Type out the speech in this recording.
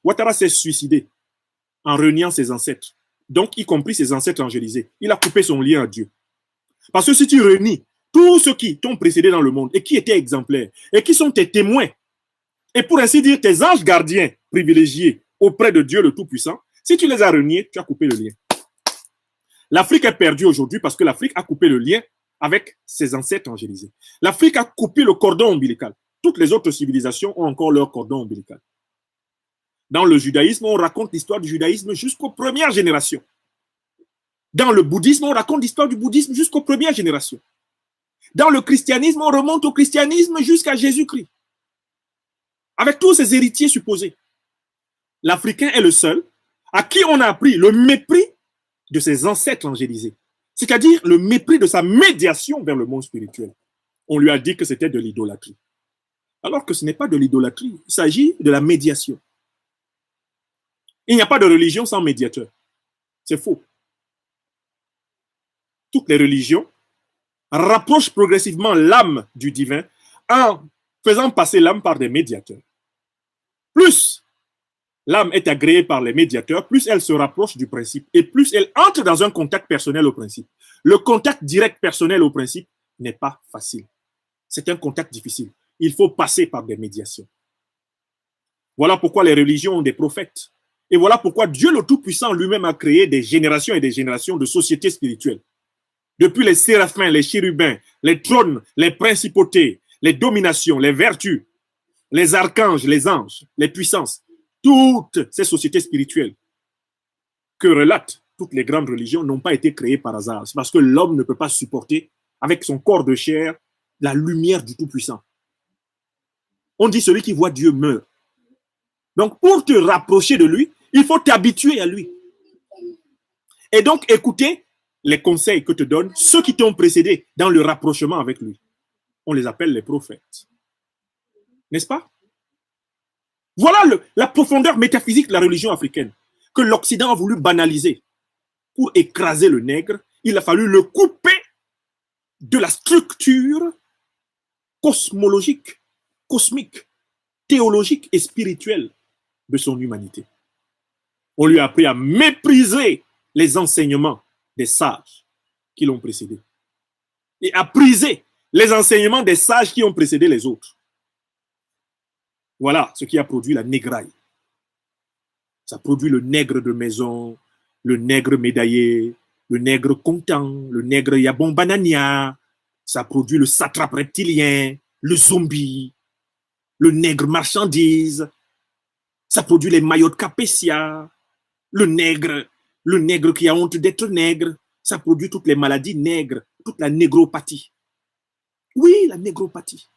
Ouattara s'est suicidé en reniant ses ancêtres, donc y compris ses ancêtres angélisés. Il a coupé son lien à Dieu. Parce que si tu renies tous ceux qui t'ont précédé dans le monde et qui étaient exemplaires et qui sont tes témoins, et pour ainsi dire tes anges gardiens privilégiés auprès de Dieu le Tout-Puissant, si tu les as reniés, tu as coupé le lien. L'Afrique est perdue aujourd'hui parce que l'Afrique a coupé le lien avec ses ancêtres angélisés. L'Afrique a coupé le cordon ombilical. Toutes les autres civilisations ont encore leur cordon ombilical. Dans le judaïsme, on raconte l'histoire du judaïsme jusqu'aux premières générations. Dans le bouddhisme, on raconte l'histoire du bouddhisme jusqu'aux premières générations. Dans le christianisme, on remonte au christianisme jusqu'à Jésus-Christ. Avec tous ses héritiers supposés. L'Africain est le seul à qui on a appris le mépris de ses ancêtres angélisés. C'est-à-dire le mépris de sa médiation vers le monde spirituel. On lui a dit que c'était de l'idolâtrie. Alors que ce n'est pas de l'idolâtrie, il s'agit de la médiation. Il n'y a pas de religion sans médiateur. C'est faux. Toutes les religions rapprochent progressivement l'âme du divin en faisant passer l'âme par des médiateurs. Plus l'âme est agréée par les médiateurs, plus elle se rapproche du principe et plus elle entre dans un contact personnel au principe. Le contact direct personnel au principe n'est pas facile. C'est un contact difficile. Il faut passer par des médiations. Voilà pourquoi les religions ont des prophètes. Et voilà pourquoi Dieu le Tout-Puissant lui-même a créé des générations et des générations de sociétés spirituelles. Depuis les séraphins, les chérubins, les trônes, les principautés, les dominations, les vertus, les archanges, les anges, les puissances, toutes ces sociétés spirituelles que relatent toutes les grandes religions n'ont pas été créées par hasard. C'est parce que l'homme ne peut pas supporter, avec son corps de chair, la lumière du Tout-Puissant. On dit celui qui voit Dieu meurt. Donc, pour te rapprocher de lui, il faut t'habituer à lui. Et donc, écouter les conseils que te donnent ceux qui t'ont précédé dans le rapprochement avec lui. On les appelle les prophètes. N'est-ce pas? Voilà la profondeur métaphysique de la religion africaine que l'Occident a voulu banaliser. Pour écraser le nègre, il a fallu le couper de la structure cosmologique, cosmique, théologique et spirituelle de son humanité. On lui a appris à mépriser les enseignements des sages qui l'ont précédé et à priser les enseignements des sages qui ont précédé les autres. Voilà ce qui a produit la négraille. Ça produit le nègre de maison, le nègre médaillé, le nègre content, le nègre Yabon Banania. Ça produit le satrape reptilien, le zombie, le nègre marchandise. Ça produit les maillots de Capétia, le nègre qui a honte d'être nègre. Ça produit toutes les maladies nègres, toute la négropathie. Oui, la négropathie.